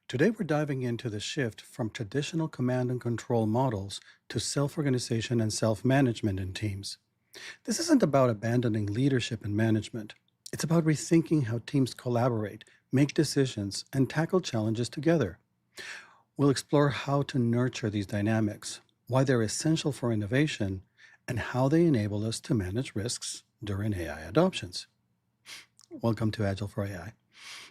Today, we're diving into the shift from traditional command and control models to self organization and self management in teams. This isn't about abandoning leadership and management, it's about rethinking how teams collaborate, make decisions, and tackle challenges together. We'll explore how to nurture these dynamics, why they're essential for innovation, and how they enable us to manage risks during AI adoptions. Welcome to Agile for AI.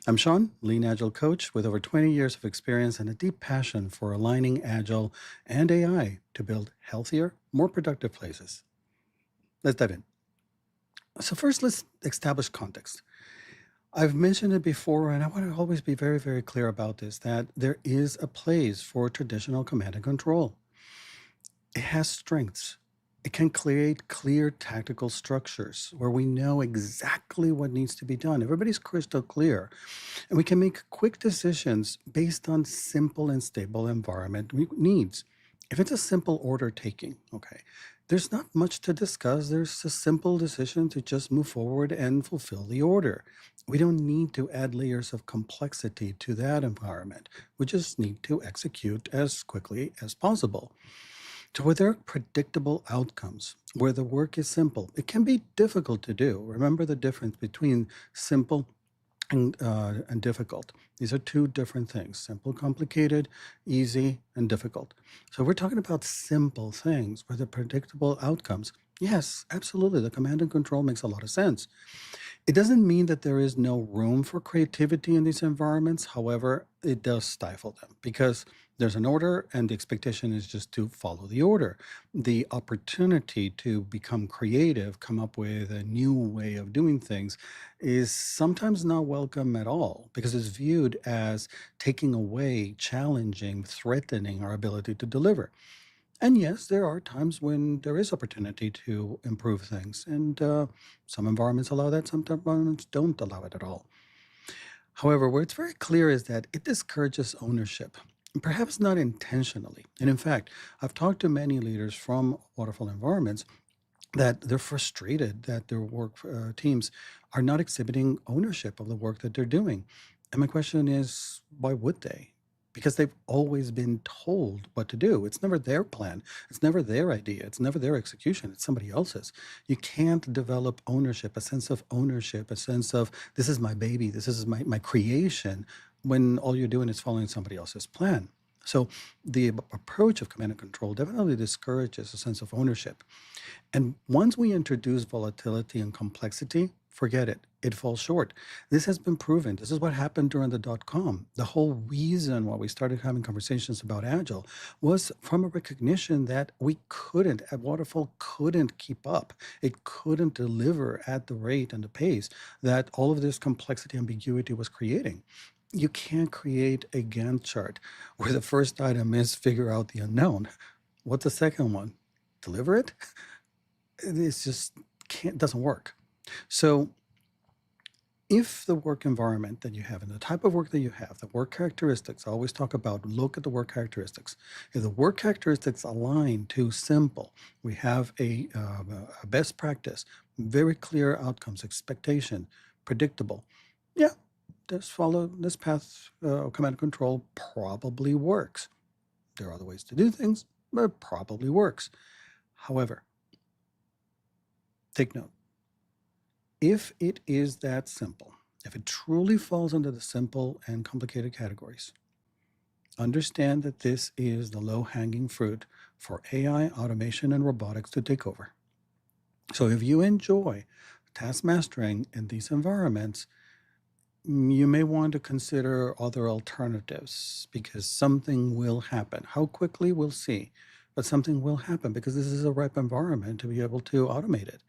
I'm Sean, Lean Agile coach with over 20 years of experience and a deep passion for aligning Agile and AI to build healthier, more productive places. Let's dive in. So, first, let's establish context. I've mentioned it before, and I want to always be very, very clear about this that there is a place for traditional command and control. It has strengths. It can create clear tactical structures where we know exactly what needs to be done. Everybody's crystal clear. And we can make quick decisions based on simple and stable environment needs. If it's a simple order taking, okay, there's not much to discuss. There's a simple decision to just move forward and fulfill the order. We don't need to add layers of complexity to that environment. We just need to execute as quickly as possible. So, where there are predictable outcomes, where the work is simple, it can be difficult to do. Remember the difference between simple and difficult. These are two different things: simple, complicated, easy, and difficult. So, we're talking about simple things where the predictable outcomes. Yes, absolutely. The command and control makes a lot of sense. It doesn't mean that there is no room for creativity in these environments. However, it does stifle them because there's an order and the expectation is just to follow the order. The opportunity to become creative, come up with a new way of doing things, is sometimes not welcome at all because it's viewed as taking away, challenging, threatening our ability to deliver. And yes, there are times when there is opportunity to improve things, and some environments allow that, some environments don't allow it at all. However, where it's very clear is that it discourages ownership, and perhaps not intentionally. And in fact, I've talked to many leaders from waterfall environments that they're frustrated that their work teams are not exhibiting ownership of the work that they're doing. And my question is, why would they? Because they've always been told what to do. It's never their plan. It's never their idea. It's never their execution. It's somebody else's. You can't develop ownership, a sense of ownership, a sense of this is my baby, this is my creation, when all you're doing is following somebody else's plan. So the approach of command and control definitely discourages a sense of ownership. And once we introduce volatility and complexity, forget it. It falls short. This has been proven. This is what happened during the dot com. The whole reason why we started having conversations about Agile was from a recognition that we couldn't, at Waterfall, couldn't keep up. It couldn't deliver at the rate and the pace that all of this complexity ambiguity was creating. You can't create a Gantt chart where the first item is figure out the unknown. What's the second one? Deliver it? It's just can't doesn't work. So if the work environment that you have and the type of work that you have, the work characteristics, I always talk about look at the work characteristics. If the work characteristics align to simple, we have a best practice, very clear outcomes, expectation, predictable. Yeah, just follow this path. Command and control probably works. There are other ways to do things, but it probably works. However, take note. If it is that simple, if it truly falls under the simple and complicated categories, understand that this is the low hanging fruit for AI, automation, and robotics to take over. So if you enjoy task mastering in these environments, you may want to consider other alternatives because something will happen. How quickly, we'll see, but something will happen because this is a ripe environment to be able to automate it.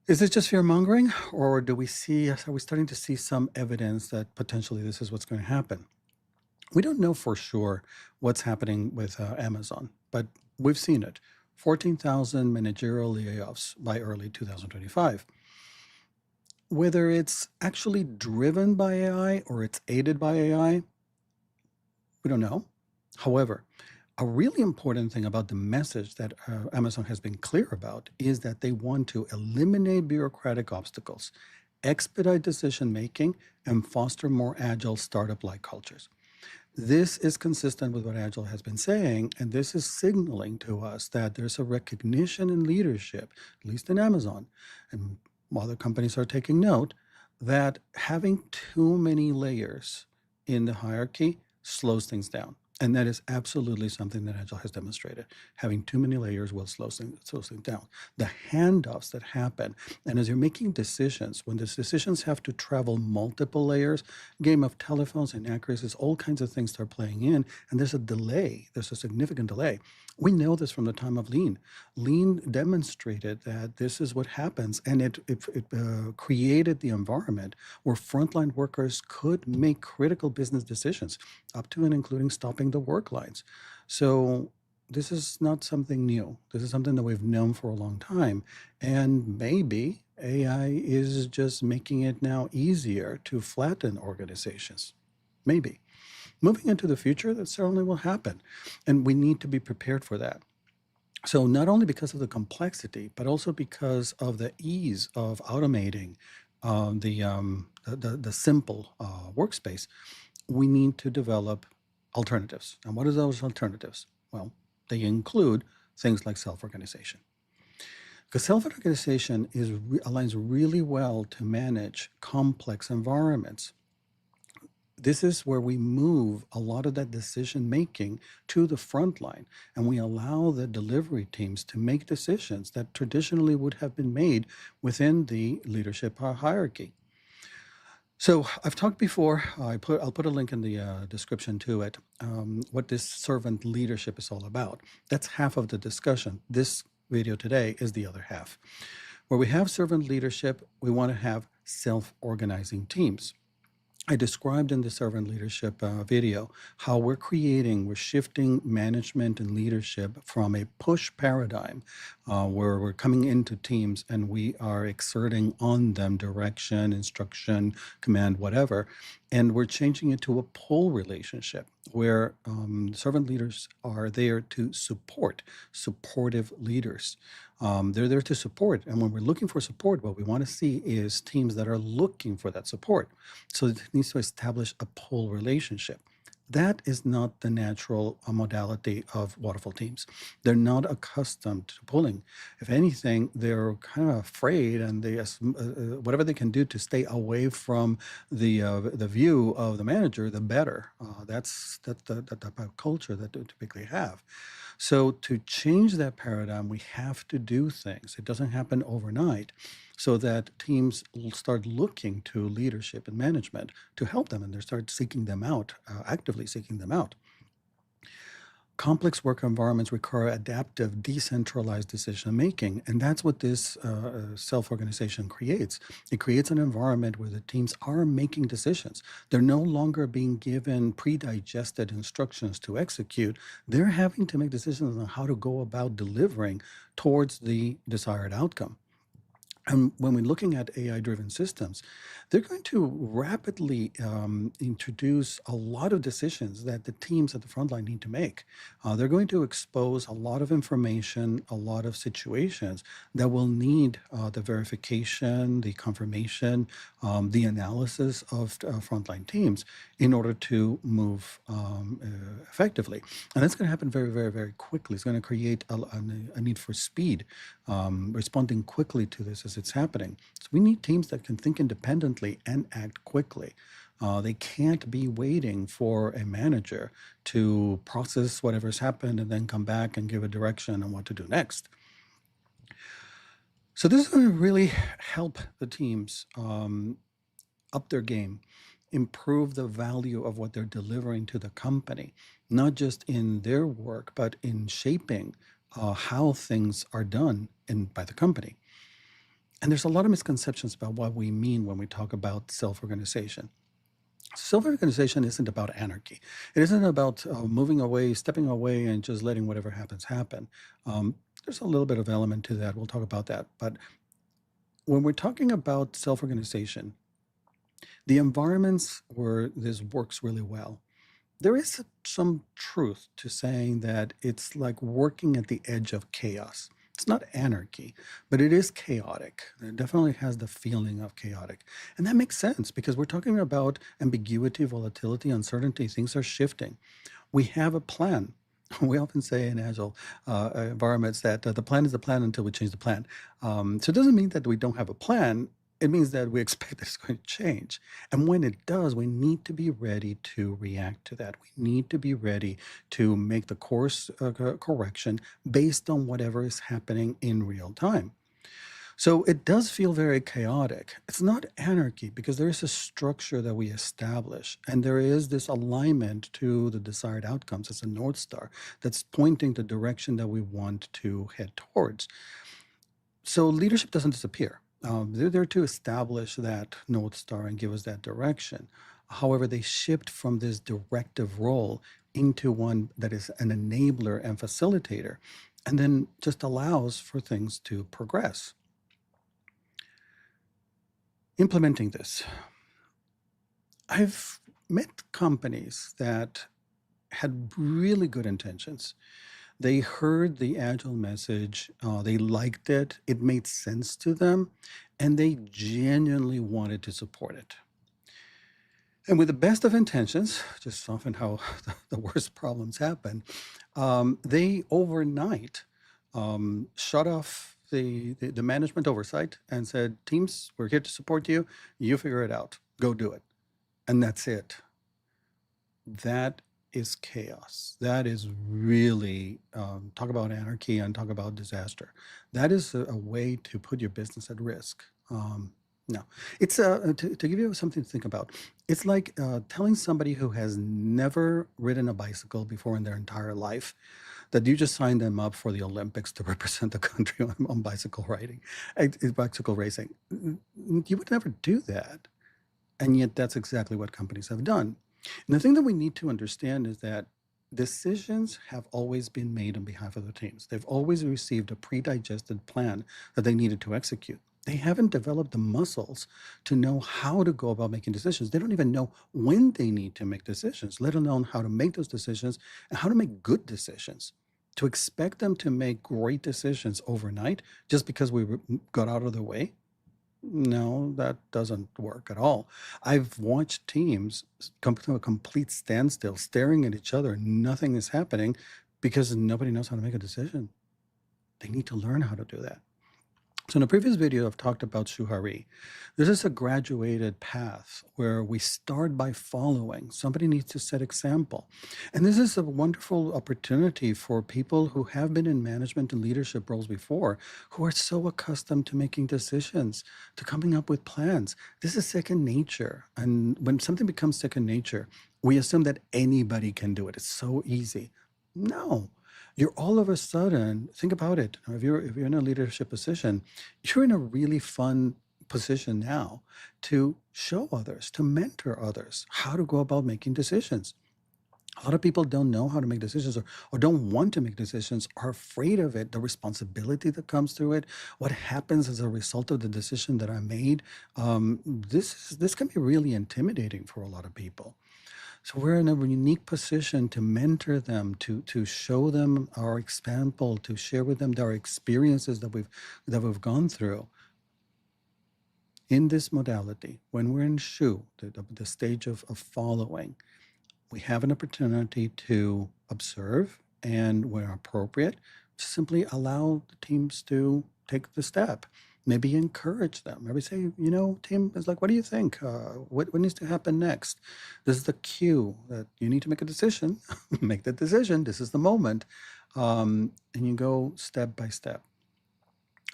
Is this just fear mongering, or are we starting to see some evidence that potentially this is what's going to happen? We don't know for sure what's happening with Amazon, but we've seen it. 14,000 managerial layoffs by early 2025. Whether it's actually driven by AI or it's aided by AI, we don't know. However, a really important thing about the message that Amazon has been clear about is that they want to eliminate bureaucratic obstacles, expedite decision making, and foster more agile startup like cultures. This is consistent with what Agile has been saying, and this is signaling to us that there's a recognition in leadership, at least in Amazon, and other companies are taking note, that having too many layers in the hierarchy slows things down. And that is absolutely something that Agile has demonstrated. Having too many layers will slow things down. The handoffs that happen, and as you're making decisions, when those decisions have to travel multiple layers, game of telephones, inaccuracies, all kinds of things start playing in, and there's a delay. There's a significant delay. We know this from the time of Lean. Lean demonstrated that this is what happens, and it created the environment where frontline workers could make critical business decisions, up to and including stopping the work lines. So this is not something new. This is something that we've known for a long time, and maybe AI is just making it now easier to flatten organizations. Maybe. Moving into the future, that certainly will happen. And we need to be prepared for that. So, not only because of the complexity, but also because of the ease of automating the simple workspace, we need to develop alternatives. And what are those alternatives? Well, they include things like self organization. Because self-organization aligns really well to manage complex environments. This is where we move a lot of that decision making to the front line, and we allow the delivery teams to make decisions that traditionally would have been made within the leadership hierarchy. So I've talked before. I'll put a link in the description to it. What this servant leadership is all about. That's half of the discussion. This video today is the other half. Where we have servant leadership, we want to have self-organizing teams. I described in the servant leadership video how we're shifting management and leadership from a push paradigm where we're coming into teams and we are exerting on them direction, instruction, command, whatever. And we're changing it to a pull relationship where servant leaders are there to support supportive leaders. They're there to support. And when we're looking for support, what we want to see is teams that are looking for that support. So it needs to establish a pull relationship. That is not the natural modality of waterfall teams. They're not accustomed to pulling. If anything, they're kind of afraid, and whatever they can do to stay away from the view of the manager, the better. That's the type of culture that they typically have. So to change that paradigm, we have to do things. It doesn't happen overnight, so that teams will start looking to leadership and management to help them, and they start seeking them out, actively seeking them out. Complex work environments require adaptive, decentralized decision making, and that's what this self organization creates. It creates an environment where the teams are making decisions. They're no longer being given pre digested instructions to execute, they're having to make decisions on how to go about delivering towards the desired outcome. And when we're looking at AI-driven systems, they're going to rapidly introduce a lot of decisions that the teams at the front line need to make. They're going to expose a lot of information, a lot of situations that will need the verification, the confirmation, the analysis of frontline teams in order to move effectively. And that's going to happen very, very, very quickly. It's going to create a need for speed, responding quickly to this as it's happening. So we need teams that can think independently and act quickly. They can't be waiting for a manager to process whatever's happened and then come back and give a direction on what to do next. So this is going to really help the teams up their game, improve the value of what they're delivering to the company, not just in their work, but in shaping how things are done by the company. And there's a lot of misconceptions about what we mean when we talk about self-organization. Self-organization isn't about anarchy. It isn't about moving away, stepping away, and just letting whatever happens happen. There's a little bit of element to that. We'll talk about that. But when we're talking about self-organization, the environments where this works really well, there is some truth to saying that it's like working at the edge of chaos. It's not anarchy, but it is chaotic. It definitely has the feeling of chaotic. And that makes sense because we're talking about ambiguity, volatility, uncertainty. Things are shifting. We have a plan. We often say in agile environments that the plan is the plan until we change the plan. So it doesn't mean that we don't have a plan. It means that we expect that it's going to change. And when it does, we need to be ready to react to that. We need to be ready to make the course correction based on whatever is happening in real time. So it does feel very chaotic. It's not anarchy because there is a structure that we establish, and there is this alignment to the desired outcomes. It's a North Star that's pointing the direction that we want to head towards. So leadership doesn't disappear. They're there to establish that North Star and give us that direction. However, they shift from this directive role into one that is an enabler and facilitator, and then just allows for things to progress. Implementing this, I've met companies that had really good intentions. They heard the Agile message, they liked it, it made sense to them, and they genuinely wanted to support it. And with the best of intentions, just often how the worst problems happen, they overnight shut off the management oversight and said, teams, we're here to support you. You figure it out. Go do it. And that's it. That is chaos. That is really, talk about anarchy and talk about disaster. That is a way to put your business at risk. No, it's to give you something to think about. It's like telling somebody who has never ridden a bicycle before in their entire life that you just signed them up for the Olympics to represent the country on bicycle riding, bicycle racing. You would never do that. And yet that's exactly what companies have done. And the thing that we need to understand is that decisions have always been made on behalf of the teams. They've always received a pre-digested plan that they needed to execute. They haven't developed the muscles to know how to go about making decisions. They don't even know when they need to make decisions, let alone how to make those decisions and how to make good decisions. To expect them to make great decisions overnight just because we got out of the way, no, that doesn't work at all. I've watched teams come to a complete standstill, staring at each other. Nothing is happening because nobody knows how to make a decision. They need to learn how to do that. So in a previous video, I've talked about Shuhari. This is a graduated path where we start by following. Somebody needs to set example. And this is a wonderful opportunity for people who have been in management and leadership roles before, who are so accustomed to making decisions, to coming up with plans. This is second nature. And when something becomes second nature, we assume that anybody can do it. It's so easy. No, you're all of a sudden, think about it. If you're in a leadership position, you're in a really fun position now to show others, to mentor others how to go about making decisions. A lot of people don't know how to make decisions, or don't want to make decisions, are afraid of it, the responsibility that comes through it, what happens as a result of the decision that I made. This can be really intimidating for a lot of people. So we're in a unique position to mentor them, to show them our example, to share with them our experiences that we've gone through. In this modality, when we're in Shu, the stage of following, we have an opportunity to observe and, where appropriate, simply allow the teams to take the step. Maybe encourage them. Maybe say, team is like, what do you think? What needs to happen next? This is the cue that you need to make a decision. Make the decision. This is the moment. And you go step by step.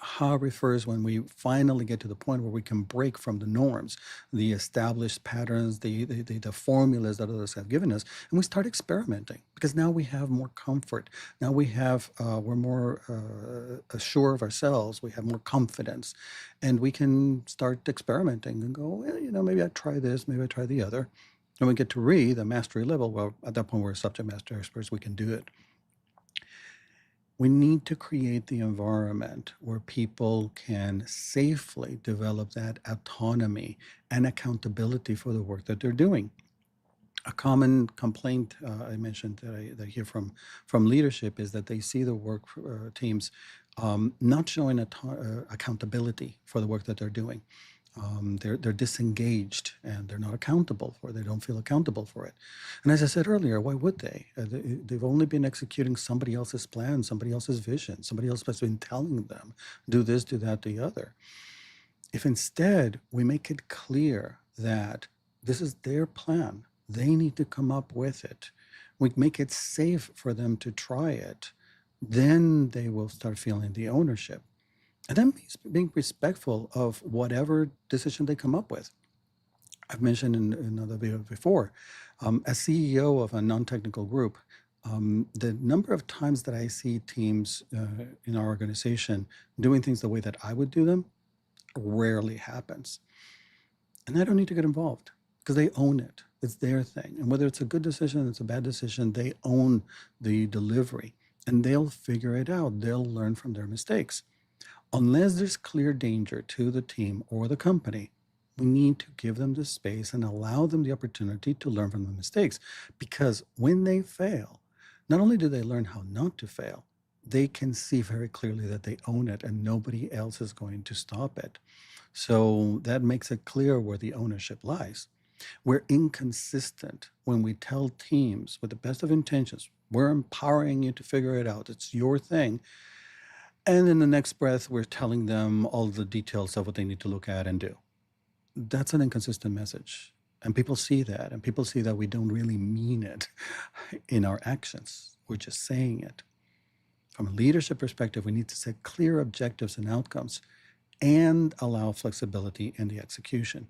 Ha refers when we finally get to the point where we can break from the norms, the established patterns, the formulas that others have given us, and we start experimenting because now we have more comfort. Now we're more assured of ourselves. We have more confidence, and we can start experimenting and go, well, maybe I try this, maybe I try the other. And we get to the mastery level. Well, at that point, we're subject master experts. We can do it. We need to create the environment where people can safely develop that autonomy and accountability for the work that they're doing. A common complaint I mentioned that I hear from leadership is that they see the work teams not showing accountability for the work that they're doing. They're disengaged and they're not accountable for it. They don't feel accountable for it. And as I said earlier, why would they? They've only been executing somebody else's plan, somebody else's vision. Somebody else has been telling them, do this, do that, the other. If instead we make it clear that this is their plan, they need to come up with it, we make it safe for them to try it, then they will start feeling the ownership. And then being respectful of whatever decision they come up with. I've mentioned in another video before, as CEO of a non-technical group, the number of times that I see teams in our organization doing things the way that I would do them rarely happens. And I don't need to get involved because they own it. It's their thing. And whether it's a good decision, it's a bad decision, they own the delivery and they'll figure it out. They'll learn from their mistakes. Unless there's clear danger to the team or the company, we need to give them the space and allow them the opportunity to learn from the mistakes. Because when they fail, not only do they learn how not to fail, they can see very clearly that they own it and nobody else is going to stop it. So that makes it clear where the ownership lies. We're inconsistent when we tell teams with the best of intentions, we're empowering you to figure it out. It's your thing. And in the next breath, we're telling them all the details of what they need to look at and do. That's an inconsistent message. And people see that. And people see that we don't really mean it in our actions. We're just saying it. From a leadership perspective, we need to set clear objectives and outcomes and allow flexibility in the execution.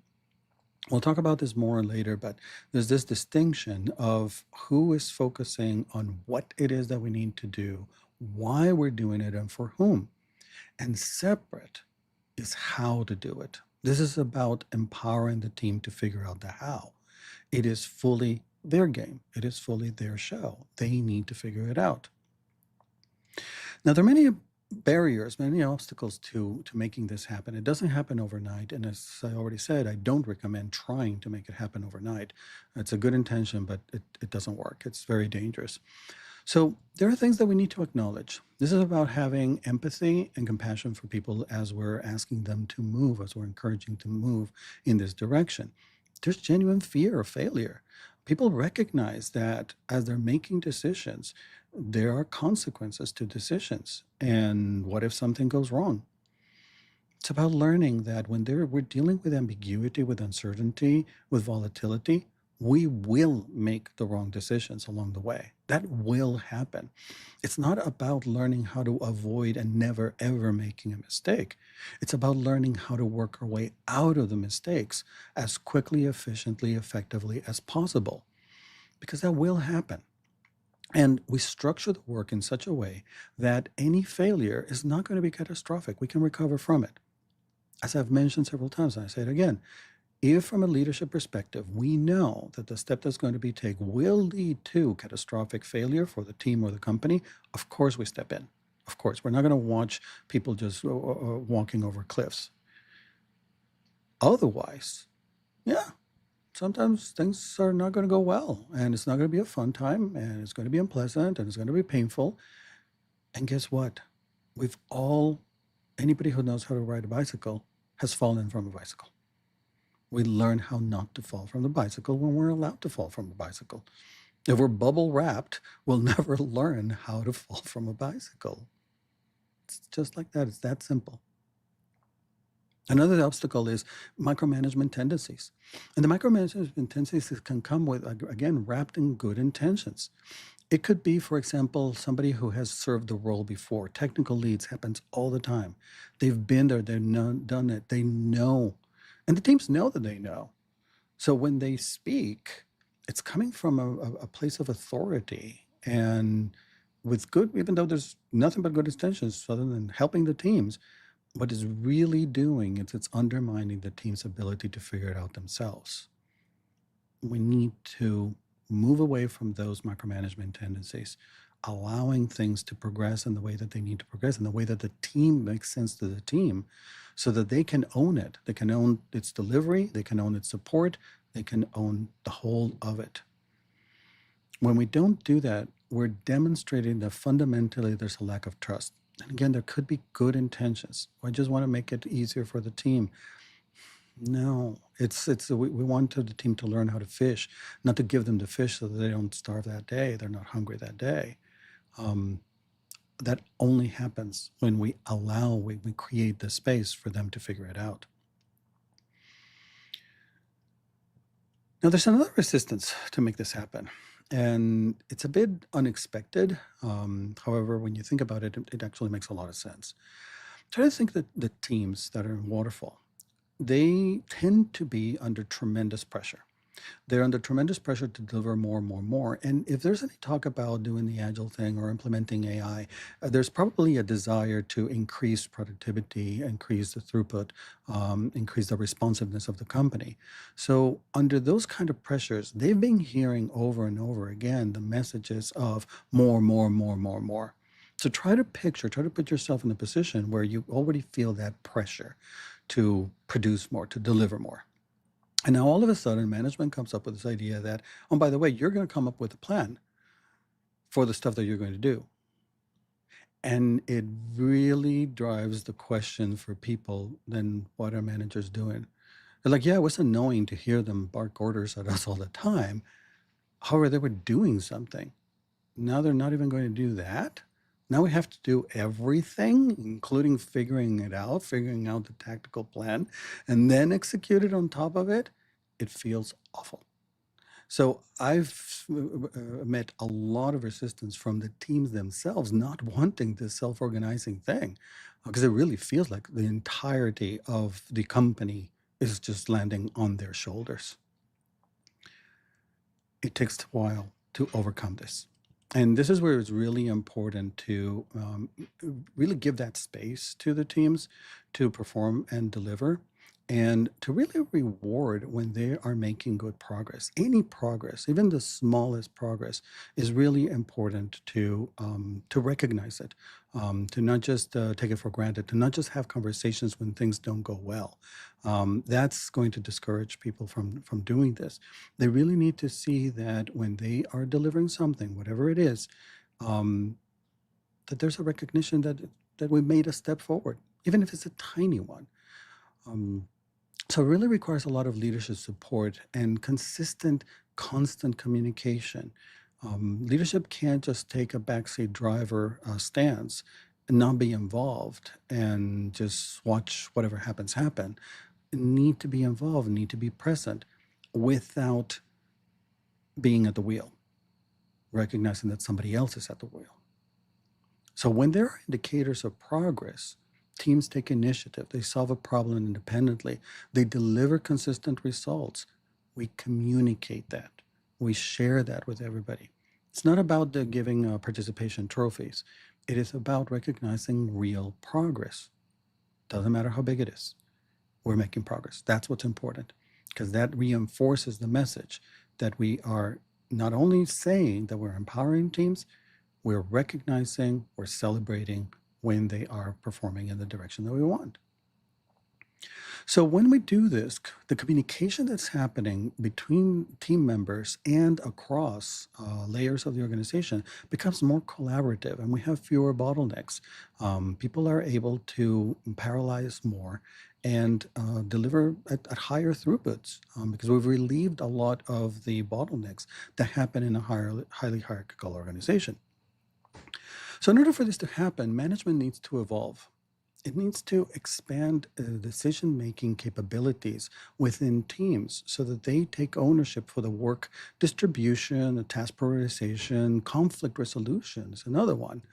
We'll talk about this more later, but there's this distinction of who is focusing on what it is that we need to do, why we're doing it, and for whom. And separate is how to do it. This is about empowering the team to figure out the how. It is fully their game. It is fully their show. They need to figure it out. Now, there are many barriers, many obstacles to making this happen. It doesn't happen overnight. And as I already said, I don't recommend trying to make it happen overnight. It's a good intention, but it doesn't work. It's very dangerous. So there are things that we need to acknowledge. This is about having empathy and compassion for people as we're asking them to move, as we're encouraging to move in this direction. There's genuine fear of failure. People recognize that as they're making decisions, there are consequences to decisions. And what if something goes wrong? It's about learning that when we're dealing with ambiguity, with uncertainty, with volatility, we will make the wrong decisions along the way. That will happen. It's not about learning how to avoid and never ever making a mistake. It's about learning how to work our way out of the mistakes as quickly, efficiently, effectively as possible, because that will happen. And we structure the work in such a way that any failure is not going to be catastrophic. We can recover from it. As I've mentioned several times, and I say it again, if from a leadership perspective, we know that the step that's going to be taken will lead to catastrophic failure for the team or the company, of course we step in. Of course, we're not going to watch people just walking over cliffs. Otherwise, yeah, sometimes things are not going to go well, and it's not going to be a fun time, and it's going to be unpleasant, and it's going to be painful. And guess what? Anybody who knows how to ride a bicycle has fallen from a bicycle. We learn how not to fall from the bicycle when we're allowed to fall from a bicycle. If we're bubble wrapped, we'll never learn how to fall from a bicycle. It's just like that. It's that simple. Another obstacle is micromanagement tendencies. And the micromanagement tendencies can come with, again, wrapped in good intentions. It could be, for example, somebody who has served the role before. Technical leads happens all the time. They've been there, they've done it, they know. And the teams know that they know. So when they speak, it's coming from a place of authority and with good, even though there's nothing but good intentions other than helping the teams, what it's really doing is it's undermining the team's ability to figure it out themselves. We need to move away from those micromanagement tendencies, allowing things to progress in the way that they need to progress, in the way that the team makes sense to the team, so that they can own it. They can own its delivery, they can own its support, they can own the whole of it. When we don't do that, we're demonstrating that fundamentally there's a lack of trust. And again, there could be good intentions. I just want to make it easier for the team. No, we want the team to learn how to fish, not to give them the fish so that they don't starve that day. They're not hungry that day. Um, that only happens when we create the space for them to figure it out. Now, there's another resistance to make this happen, and it's a bit unexpected. However, when you think about it, it actually makes a lot of sense. Try to think that the teams that are in waterfall, they tend to be under tremendous pressure. They're under tremendous pressure to deliver more and more and more. And if there's any talk about doing the agile thing or implementing AI, there's probably a desire to increase productivity, increase the throughput, increase the responsiveness of the company. So, under those kind of pressures, they've been hearing over and over again the messages of more, more, more, more, more. So try to put yourself in a position where you already feel that pressure to produce more, to deliver more. And now all of a sudden, management comes up with this idea that, oh, by the way, you're going to come up with a plan for the stuff that you're going to do. And it really drives the question for people, then what are managers doing? They're like, yeah, it was annoying to hear them bark orders at us all the time. However, they were doing something. Now they're not even going to do that. Now we have to do everything, including figuring out the tactical plan, and then execute it on top of it. It feels awful. So I've met a lot of resistance from the teams themselves not wanting this self-organizing thing, because it really feels like the entirety of the company is just landing on their shoulders. It takes a while to overcome this. And this is where it's really important to really give that space to the teams to perform and deliver, and to really reward when they are making good progress. Any progress, even the smallest progress, is really important to recognize it, to not just take it for granted, to not just have conversations when things don't go well. That's going to discourage people from doing this. They really need to see that when they are delivering something, whatever it is, um, that there's a recognition that we made a step forward, even if it's a tiny one. Um, so it really requires a lot of leadership support and consistent, constant communication. Leadership can't just take a backseat driver stance and not be involved and just watch whatever happens happen. Need to be involved, need to be present without being at the wheel, recognizing that somebody else is at the wheel. So when there are indicators of progress, teams take initiative, they solve a problem independently, they deliver consistent results. We communicate that, we share that with everybody. It's not about the giving participation trophies. It is about recognizing real progress. Doesn't matter how big it is. We're making progress. That's what's important, because that reinforces the message that we are not only saying that we're empowering teams, we're recognizing, we're celebrating when they are performing in the direction that we want. So when we do this, the communication that's happening between team members and across layers of the organization becomes more collaborative, and we have fewer bottlenecks. People are able to parallelize more and deliver at higher throughputs, because we've relieved a lot of the bottlenecks that happen in a highly hierarchical organization. So in order for this to happen, management needs to evolve. It needs to expand decision-making capabilities within teams so that they take ownership for the work distribution, the task prioritization, conflict resolution is another one.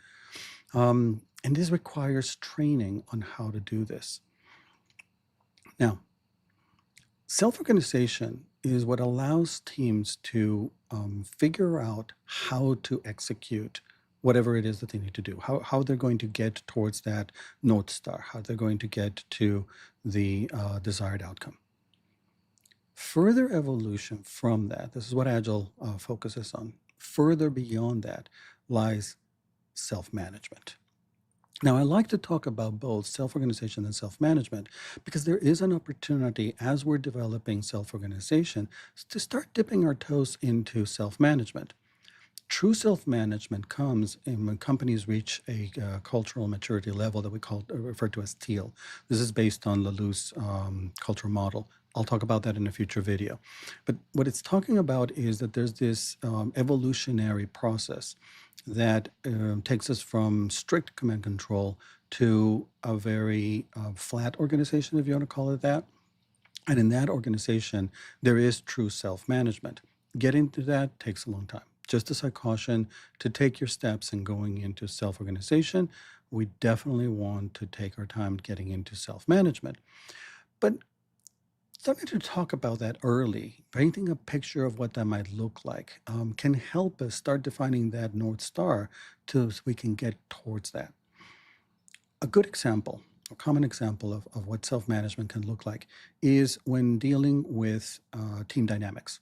And this requires training on how to do this. Now, self-organization is what allows teams to figure out how to execute whatever it is that they need to do, how they're going to get towards that North Star, how they're going to get to the desired outcome. Further evolution from that, this is what Agile focuses on, further beyond that lies self-management. Now, I like to talk about both self-organization and self-management because there is an opportunity as we're developing self-organization to start dipping our toes into self-management. True self-management comes in when companies reach a cultural maturity level that we call refer to as teal. This is based on Lalou's cultural model. I'll talk about that in a future video. But what it's talking about is that there's this evolutionary process that takes us from strict command control to a very flat organization, if you want to call it that. And in that organization, there is true self management. Getting to that takes a long time. Just as I caution to take your steps in going into self organization, we definitely want to take our time getting into self management. But starting to talk about that early, painting a picture of what that might look like, can help us start defining that North Star so we can get towards that. A good example, a common example of what self management can look like is when dealing with team dynamics.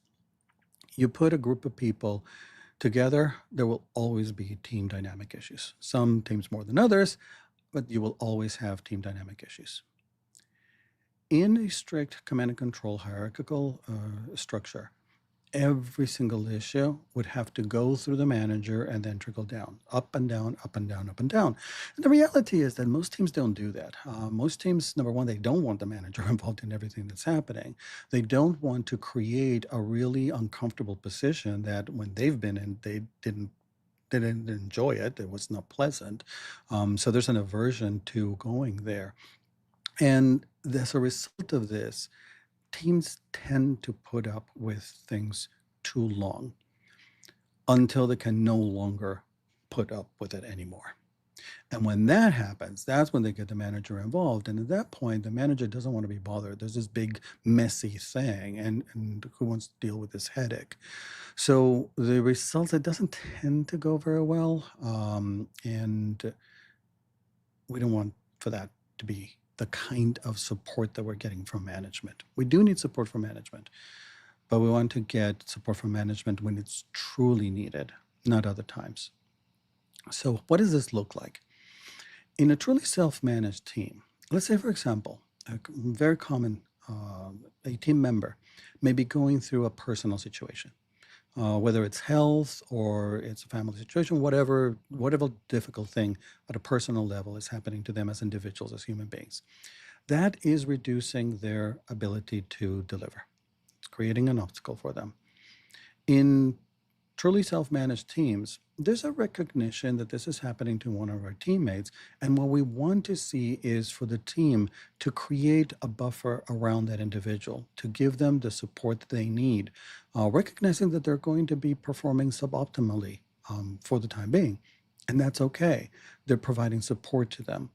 You put a group of people together, there will always be team dynamic issues. Some teams more than others, but you will always have team dynamic issues. In a strict command and control hierarchical structure, every single issue would have to go through the manager and then trickle down, up and down, up and down, up and down. And the reality is that most teams don't do that. Most teams, number one, they don't want the manager involved in everything that's happening. They don't want to create a really uncomfortable position that when they've been in, they didn't enjoy it. It was not pleasant. So there's an aversion to going there. And as a result of this, teams tend to put up with things too long until they can no longer put up with it anymore. And when that happens, that's when they get the manager involved. And at that point, the manager doesn't want to be bothered. There's this big, messy thing, and who wants to deal with this headache? So the result, it doesn't tend to go very well. And we don't want for that to be the kind of support that we're getting from management. We do need support from management, but we want to get support from management when it's truly needed, not other times. So, what does this look like? In a truly self managed team, let's say, for example, very common, a team member may be going through a personal situation, whether it's health or it's a family situation, whatever difficult thing at a personal level is happening to them as individuals, as human beings. That is reducing their ability to deliver. It's creating an obstacle for them. In truly self managed teams, there's a recognition that this is happening to one of our teammates. And what we want to see is for the team to create a buffer around that individual, to give them the support that they need, recognizing that they're going to be performing suboptimally for the time being. And that's okay. They're providing support to them.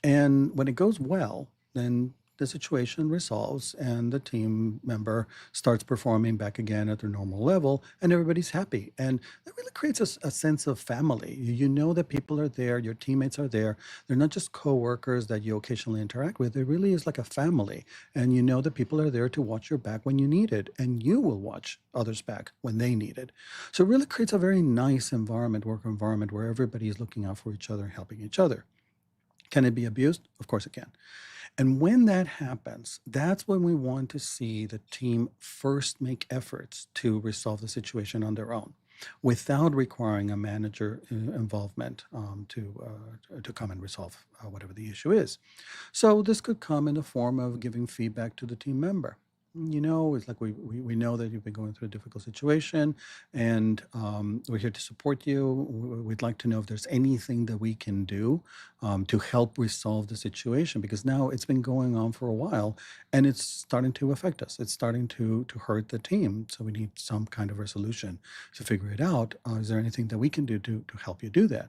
And when it goes well, then the situation resolves and the team member starts performing back again at their normal level and everybody's happy. And that really creates a sense of family. You know that people are there, your teammates are there. They're not just coworkers that you occasionally interact with. It really is like a family. And you know that people are there to watch your back when you need it, and you will watch others back when they need it. So it really creates a very nice environment, work environment, where everybody is looking out for each other and helping each other. Can it be abused? Of course it can. And when that happens, that's when we want to see the team first make efforts to resolve the situation on their own without requiring a manager involvement to come and resolve whatever the issue is. So this could come in the form of giving feedback to the team member. It's like we know that you've been going through a difficult situation, and we're here to support you. We'd like to know if there's anything that we can do to help resolve the situation, because now it's been going on for a while and it's starting to affect us. It's starting to hurt the team. So we need some kind of resolution to figure it out. Is there anything that we can do to help you do that?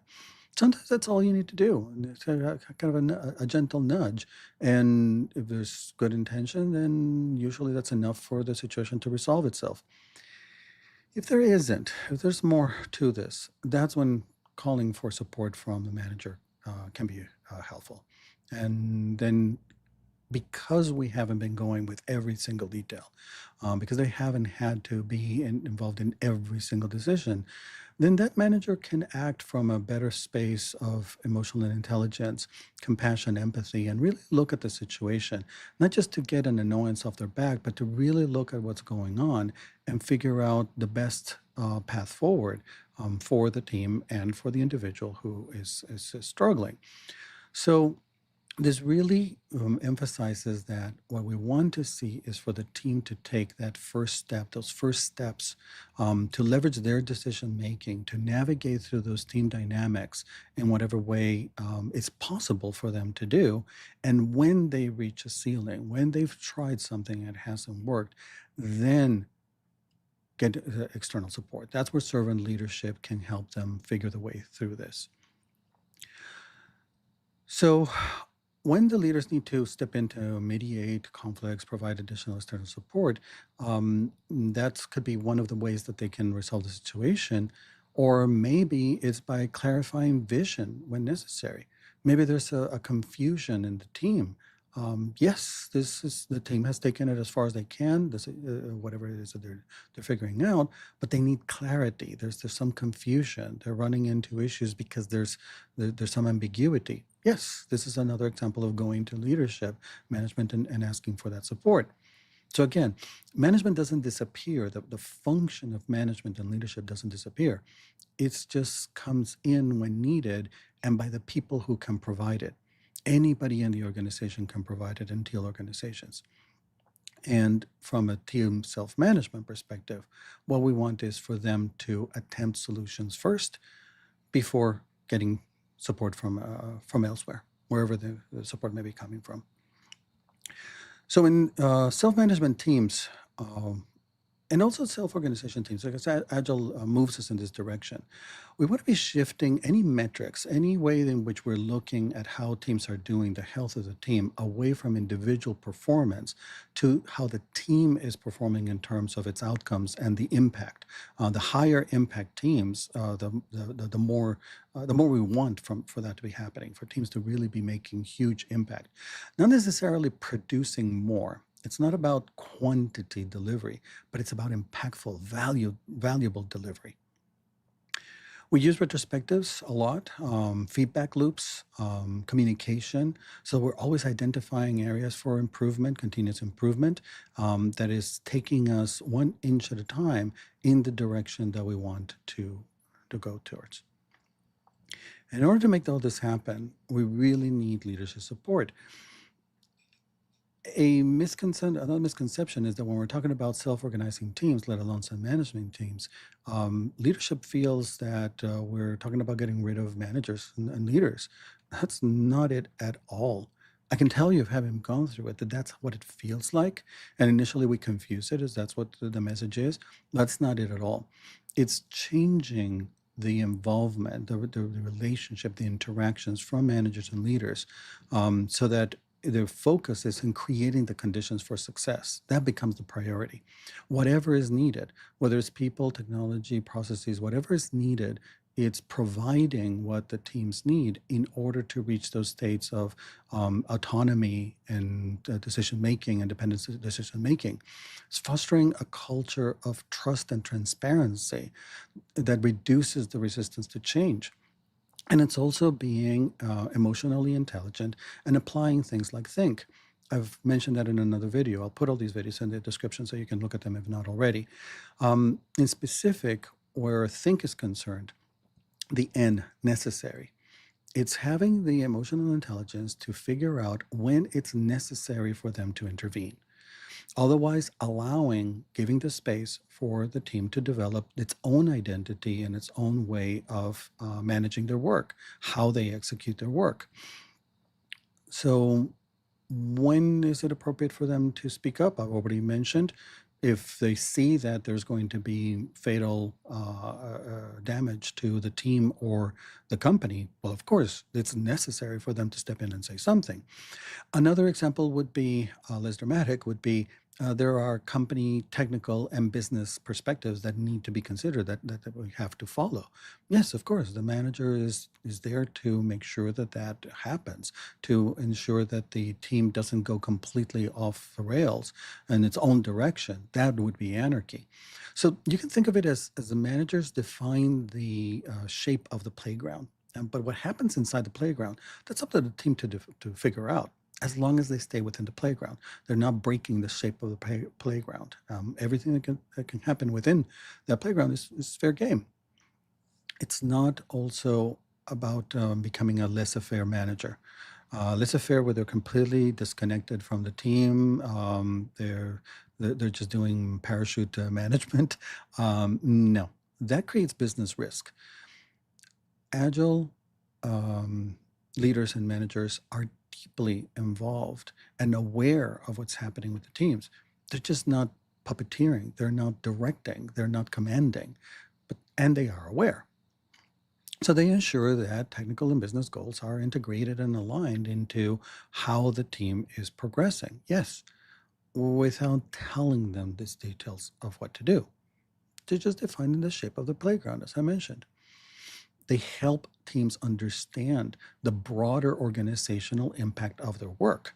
Sometimes that's all you need to do. And it's kind of a gentle nudge. And if there's good intention, then usually that's enough for the situation to resolve itself. If there isn't, if there's more to this, that's when calling for support from the manager can be helpful. And then because we haven't been going with every single detail, because they haven't had to be involved in every single decision, then that manager can act from a better space of emotional intelligence, compassion, empathy, and really look at the situation, not just to get an annoyance off their back, but to really look at what's going on and figure out the best path forward for the team and for the individual who is struggling. So this really emphasizes that what we want to see is for the team to take that first step, those first steps, to leverage their decision making, to navigate through those team dynamics in whatever way it's possible for them to do. And when they reach a ceiling, when they've tried something and it hasn't worked, then get external support. That's where servant leadership can help them figure the way through this. So, when the leaders need to step in to mediate conflicts, provide additional external support, that could be one of the ways that they can resolve the situation. Or maybe it's by clarifying vision when necessary. Maybe there's a confusion in the team. Yes, this is the team has taken it as far as they can. This, whatever it is that they're figuring out, but they need clarity. There's some confusion. They're running into issues because there's some ambiguity. Yes, this is another example of going to leadership, management, and asking for that support. So again, management doesn't disappear. The function of management and leadership doesn't disappear. It just comes in when needed and by the people who can provide it. Anybody in the organization can provide it in teal organizations. And from a team self-management perspective, what we want is for them to attempt solutions first before getting support from elsewhere, wherever the support may be coming from. So in self-management teams, and also self-organization teams, because Agile moves us in this direction. We want to be shifting any metrics, any way in which we're looking at how teams are doing, the health of the team, away from individual performance to how the team is performing in terms of its outcomes and the impact. The higher impact teams, the more we want for that to be happening, for teams to really be making huge impact. Not necessarily producing more. It's not about quantity delivery, but it's about impactful, valuable delivery. We use retrospectives a lot, feedback loops, communication. So we're always identifying areas for improvement, continuous improvement, that is taking us 1 inch at a time in the direction that we want to go towards. In order to make all this happen, we really need leadership support. Another misconception is that when we're talking about self-organizing teams, let alone self-management teams, leadership feels that we're talking about getting rid of managers and leaders. That's not it at all. I can tell you, having gone through it, that that's what it feels like. And initially we confuse it as that's what the message is. That's not it at all. It's changing the involvement, the relationship, the interactions from managers and leaders, so that their focus is in creating the conditions for success. That becomes the priority. Whatever is needed, whether it's people, technology, processes, whatever is needed, it's providing what the teams need in order to reach those states of autonomy and decision making, independent decision making. It's fostering a culture of trust and transparency that reduces the resistance to change. And it's also being emotionally intelligent and applying things like think. I've mentioned that in another video. I'll put all these videos in the description so you can look at them if not already. In specific, where think is concerned, the N, necessary. It's having the emotional intelligence to figure out when it's necessary for them to intervene. Otherwise, giving the space for the team to develop its own identity and its own way of managing their work, how they execute their work. So, when is it appropriate for them to speak up? I've already mentioned if they see that there's going to be fatal damage to the team or the company, well, of course, it's necessary for them to step in and say something. Another example would be less dramatic, would be there are company technical and business perspectives that need to be considered that we have to follow. Yes, of course, the manager is there to make sure that that happens, to ensure that the team doesn't go completely off the rails in its own direction. That would be anarchy. So you can think of it as the managers define the shape of the playground. But what happens inside the playground, that's up to the team to figure out, as long as they stay within the playground. They're not breaking the shape of the playground. Everything that can happen within that playground is fair game. It's not also about becoming a laissez-faire manager. Laissez-faire where they're completely disconnected from the team. They're just doing parachute management. No, that creates business risk. Agile um, leaders and managers are deeply involved and aware of what's happening with the teams. They're just not puppeteering. They're not directing. They're not commanding, and they are aware. So they ensure that technical and business goals are integrated and aligned into how the team is progressing. Yes, without telling them these details of what to do. They're just defining the shape of the playground, as I mentioned. They help teams understand the broader organizational impact of their work.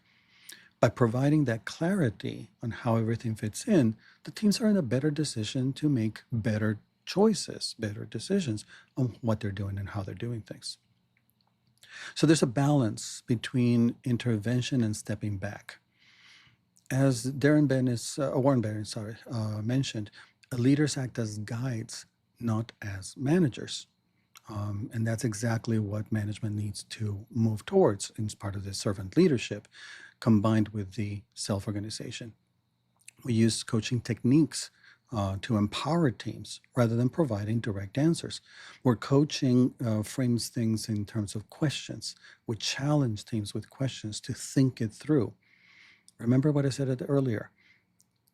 By providing that clarity on how everything fits in, the teams are in a better position to make better choices, better decisions on what they're doing and how they're doing things. So there's a balance between intervention and stepping back. As Warren Bennis, mentioned, leaders act as guides, not as managers. And that's exactly what management needs to move towards as part of the servant leadership, combined with the self organization. We use coaching techniques to empower teams rather than providing direct answers. Where coaching frames things in terms of questions. We challenge teams with questions to think it through. Remember what I said earlier.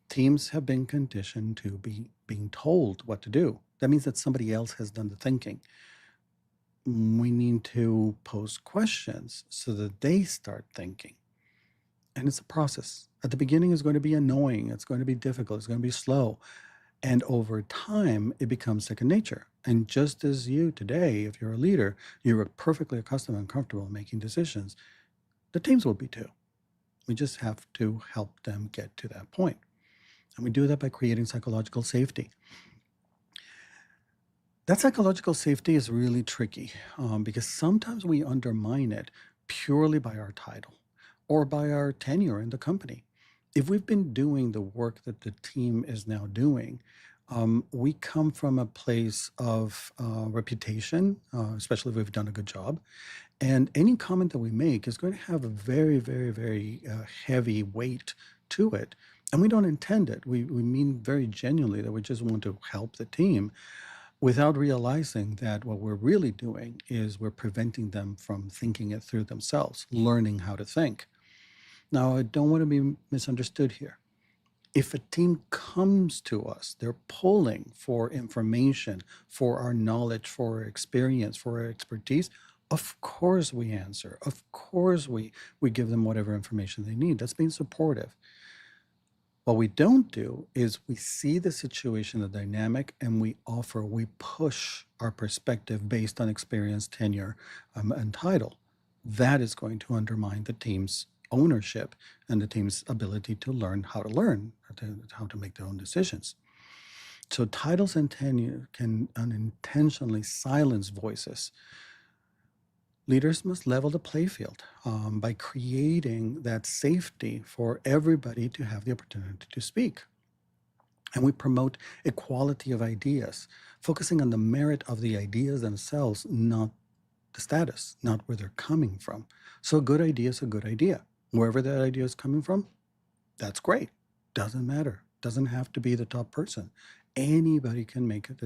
Teams have been conditioned to be being told what to do. That means that somebody else has done the thinking. We need to pose questions so that they start thinking. And it's a process. At the beginning, it's going to be annoying, it's going to be difficult, it's going to be slow. And over time, it becomes second nature. And just as you today, if you're a leader, you're perfectly accustomed and comfortable making decisions, the teams will be too. We just have to help them get to that point. And we do that by creating psychological safety. That psychological safety is really tricky because sometimes we undermine it purely by our title or by our tenure in the company. If we've been doing the work that the team is now doing, we come from a place of reputation, especially if we've done a good job. And any comment that we make is going to have a very, very, very heavy weight to it. And we don't intend it. We mean very genuinely that we just want to help the team without realizing that what we're really doing is we're preventing them from thinking it through themselves, learning how to think. Now, I don't want to be misunderstood here. If a team comes to us, they're pulling for information, for our knowledge, for our experience, for our expertise. Of course, we answer. Of course, we give them whatever information they need. That's being supportive. What we don't do is we see the situation, the dynamic, and we push our perspective based on experience, tenure, and title. That is going to undermine the team's ownership and the team's ability to learn, how to make their own decisions. So titles and tenure can unintentionally silence voices. Leaders must level the playfield by creating that safety for everybody to have the opportunity to speak. And we promote equality of ideas, focusing on the merit of the ideas themselves, not the status, not where they're coming from. So a good idea is a good idea. Wherever that idea is coming from, that's great. Doesn't matter. Doesn't have to be the top person. Anybody can make it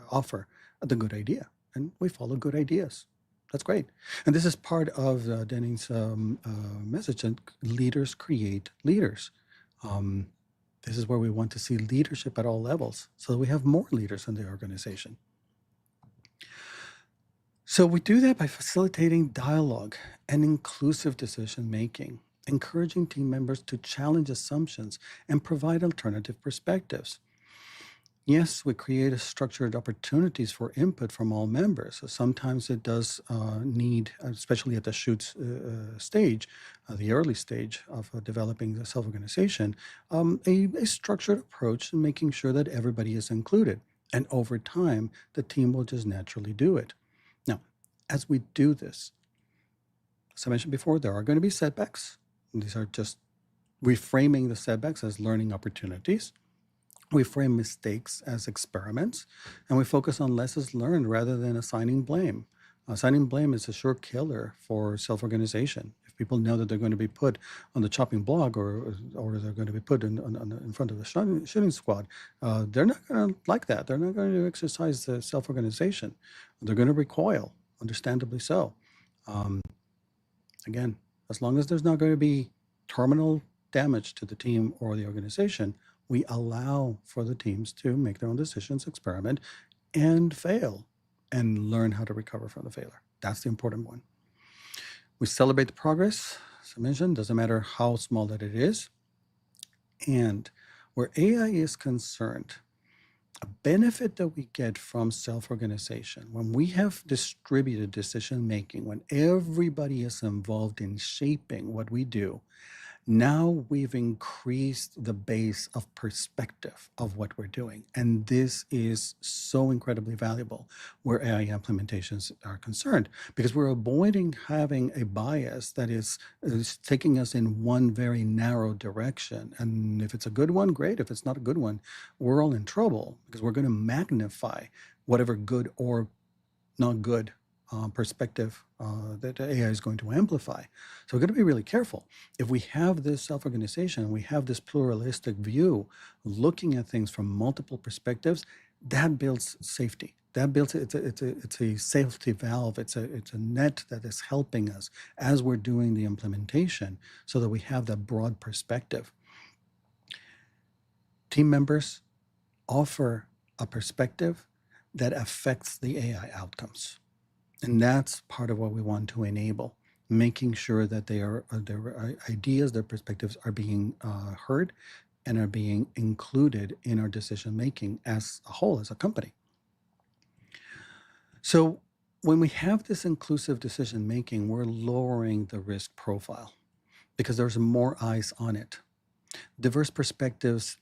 offer the good idea, and we follow good ideas. That's great. And this is part of Denning's message that leaders create leaders. Um, this is where we want to see leadership at all levels so that we have more leaders in the organization. So we do that by facilitating dialogue and inclusive decision making, encouraging team members to challenge assumptions and provide alternative perspectives. Yes, we create a structured opportunities for input from all members. So sometimes it does need, especially at the shoots stage, the early stage of developing the self-organization, a structured approach to making sure that everybody is included. And over time, the team will just naturally do it. Now, as we do this, as I mentioned before, there are going to be setbacks. These are just reframing the setbacks as learning opportunities. We frame mistakes as experiments, and we focus on lessons learned rather than assigning blame. Assigning blame is a sure killer for self-organization. If people know that they're going to be put on the chopping block, or they're going to be put in front of the shooting squad, they're not going to like that. They're not going to exercise the self-organization. They're going to recoil, understandably so. Um, Again, as long as there's not going to be terminal damage to the team or the organization, we allow for the teams to make their own decisions, experiment, and fail, and learn how to recover from the failure. That's the important one. We celebrate the progress, as I mentioned, doesn't matter how small that it is. And where AI is concerned, a benefit that we get from self-organization, when we have distributed decision making, when everybody is involved in shaping what we do, now we've increased the base of perspective of what we're doing. And this is so incredibly valuable where AI implementations are concerned, because we're avoiding having a bias that is taking us in one very narrow direction. And if it's a good one, great. If it's not a good one, we're all in trouble, because we're going to magnify whatever good or not good perspective that AI is going to amplify. So we're going to be really careful. If we have this self-organization, we have this pluralistic view, looking at things from multiple perspectives, that builds safety. That builds it's a safety valve. It's a net that is helping us as we're doing the implementation, so that we have that broad perspective. Team members offer a perspective that affects the AI outcomes. And that's part of what we want to enable, making sure that their ideas, their perspectives are being heard and are being included in our decision making as a whole, as a company. So when we have this inclusive decision making, we're lowering the risk profile because there's more eyes on it. Diverse perspectives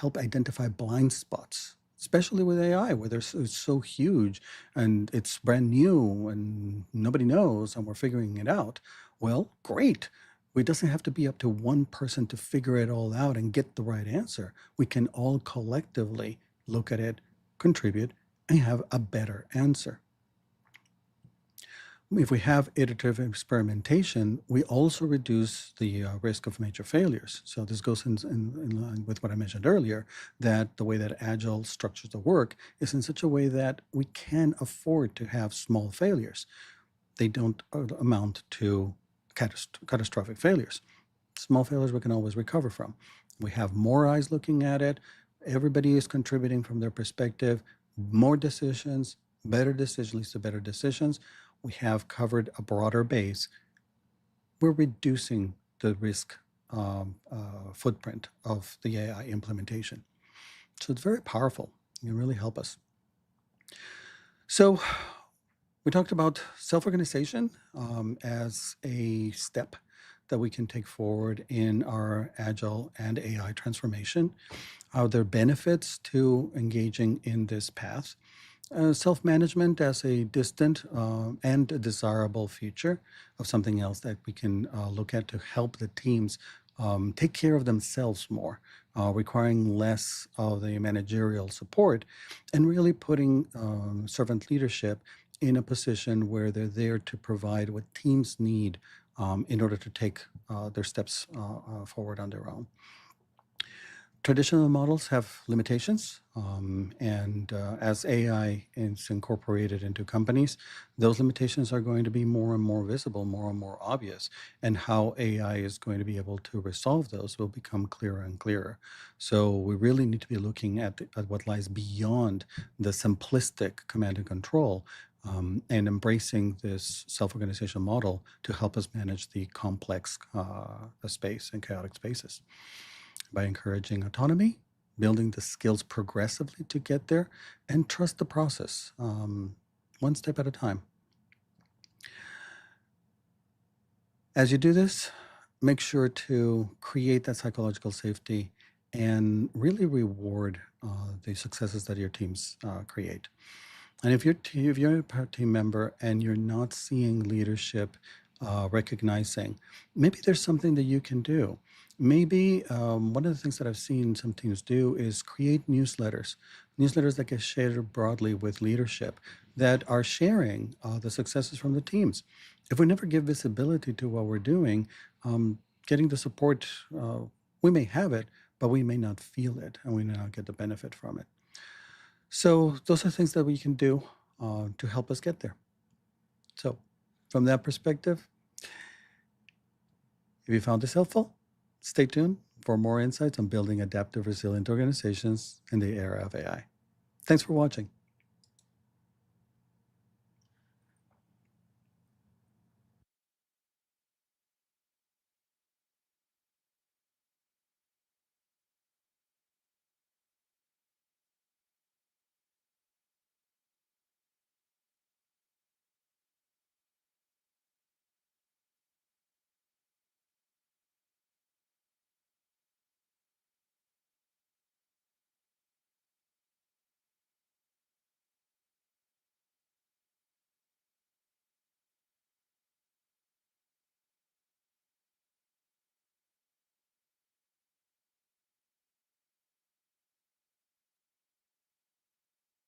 help identify blind spots, especially with AI, where it's so huge and it's brand new and nobody knows and we're figuring it out. Well, great. It doesn't have to be up to one person to figure it all out and get the right answer. We can all collectively look at it, contribute, and have a better answer. If we have iterative experimentation, we also reduce the risk of major failures. So this goes in line with what I mentioned earlier, that the way that Agile structures the work is in such a way that we can afford to have small failures. They don't amount to catastrophic failures. Small failures we can always recover from. We have more eyes looking at it. Everybody is contributing from their perspective. More decisions, better decisions leads to better decisions. We have covered a broader base. We're reducing the risk footprint of the AI implementation. So it's very powerful. It can really help us. So we talked about self-organization as a step that we can take forward in our Agile and AI transformation. Are there benefits to engaging in this path? Self-management as a distant and a desirable future of something else that we can look at to help the teams take care of themselves more, requiring less of the managerial support, and really putting servant leadership in a position where they're there to provide what teams need in order to take their steps forward on their own. Traditional models have limitations, and as AI is incorporated into companies, those limitations are going to be more and more visible, more and more obvious, and how AI is going to be able to resolve those will become clearer and clearer. So we really need to be looking at what lies beyond the simplistic command and control, and embracing this self-organization model to help us manage the complex space and chaotic spaces by encouraging autonomy, building the skills progressively to get there, and trust the process, one step at a time. As you do this, make sure to create that psychological safety and really reward the successes that your teams create. And if you're a team member and you're not seeing leadership recognizing, maybe there's something that you can do. Maybe one of the things that I've seen some teams do is create newsletters that get shared broadly with leadership that are sharing the successes from the teams. If we never give visibility to what we're doing, getting the support, we may have it, but we may not feel it and we may not get the benefit from it. So, those are things that we can do to help us get there. So, from that perspective, if you found this helpful, stay tuned for more insights on building adaptive, resilient organizations in the era of AI. Thanks for watching.